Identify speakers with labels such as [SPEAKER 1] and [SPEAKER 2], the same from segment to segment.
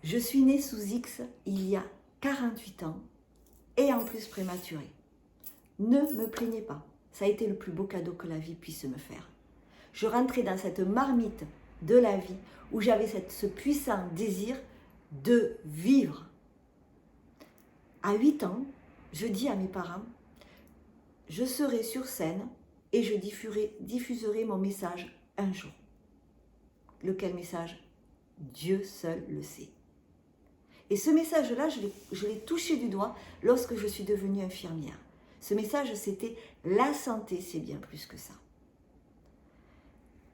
[SPEAKER 1] Je suis née sous X il y a 48 ans et en plus prématurée. Ne me plaignez pas, ça a été le plus beau cadeau que la vie puisse me faire. Je rentrais dans cette marmite de la vie où j'avais ce puissant désir de vivre. À 8 ans, je dis à mes parents, je serai sur scène et je diffuserai mon message un jour. Lequel message? Dieu seul le sait. Et ce message-là, je l'ai touché du doigt lorsque je suis devenue infirmière. Ce message, c'était la santé, c'est bien plus que ça.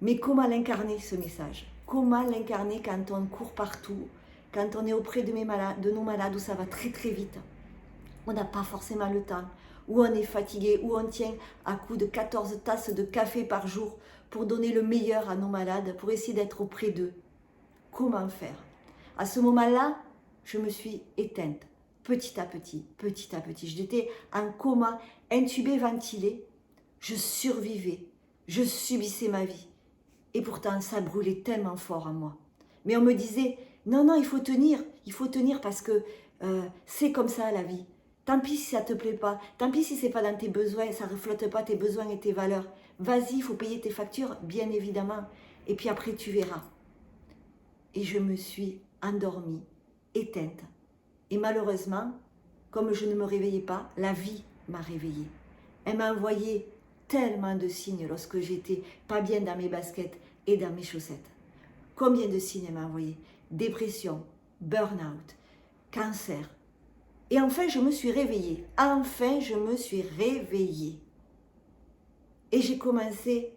[SPEAKER 1] Mais comment l'incarner, ce message? Comment l'incarner quand on court partout, quand on est auprès de nos malades, où ça va très très vite? On n'a pas forcément le temps, où on est fatigué, où on tient à coup de 14 tasses de café par jour pour donner le meilleur à nos malades, pour essayer d'être auprès d'eux. Comment faire? À ce moment-là, je me suis éteinte, petit à petit, petit à petit. J'étais en coma, intubée, ventilée. Je survivais, je subissais ma vie. Et pourtant, ça brûlait tellement fort en moi. Mais on me disait, non, non, il faut tenir parce que c'est comme ça la vie. Tant pis si ça ne te plaît pas, tant pis si ce n'est pas dans tes besoins, ça ne reflète pas tes besoins et tes valeurs. Vas-y, il faut payer tes factures, bien évidemment. Et puis après, tu verras. Et je me suis endormie, éteinte. Et malheureusement, comme je ne me réveillais pas, la vie m'a réveillée. Elle m'a envoyé tellement de signes lorsque j'étais pas bien dans mes baskets et dans mes chaussettes. Combien de signes elle m'a envoyé? Dépression, burn-out, cancer. Et enfin, je me suis réveillée. Enfin, je me suis réveillée. Et j'ai commencé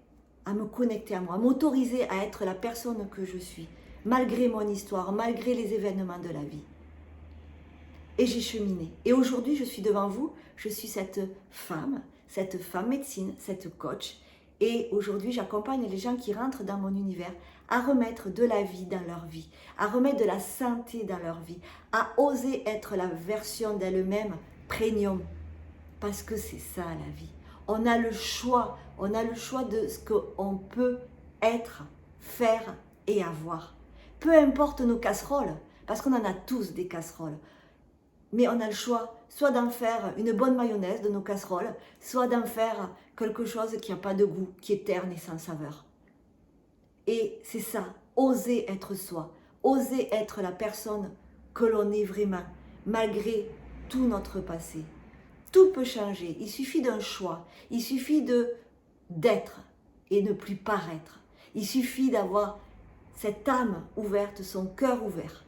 [SPEAKER 1] à me connecter à moi, à m'autoriser à être la personne que je suis, malgré mon histoire, malgré les événements de la vie. Et j'ai cheminé. Et aujourd'hui, je suis devant vous, je suis cette femme médecine, cette coach. Et aujourd'hui, j'accompagne les gens qui rentrent dans mon univers à remettre de la vie dans leur vie, à remettre de la santé dans leur vie, à oser être la version d'elle-même premium. Parce que c'est ça la vie. On a le choix de ce qu'on peut être, faire et avoir. Peu importe nos casseroles, parce qu'on en a tous des casseroles. Mais on a le choix, soit d'en faire une bonne mayonnaise de nos casseroles, soit d'en faire quelque chose qui n'a pas de goût, qui est terne et sans saveur. Et c'est ça, oser être soi, oser être la personne que l'on est vraiment, malgré tout notre passé. Tout peut changer, il suffit d'un choix, il suffit d'être et ne plus paraître. Il suffit d'avoir cette âme ouverte, son cœur ouvert.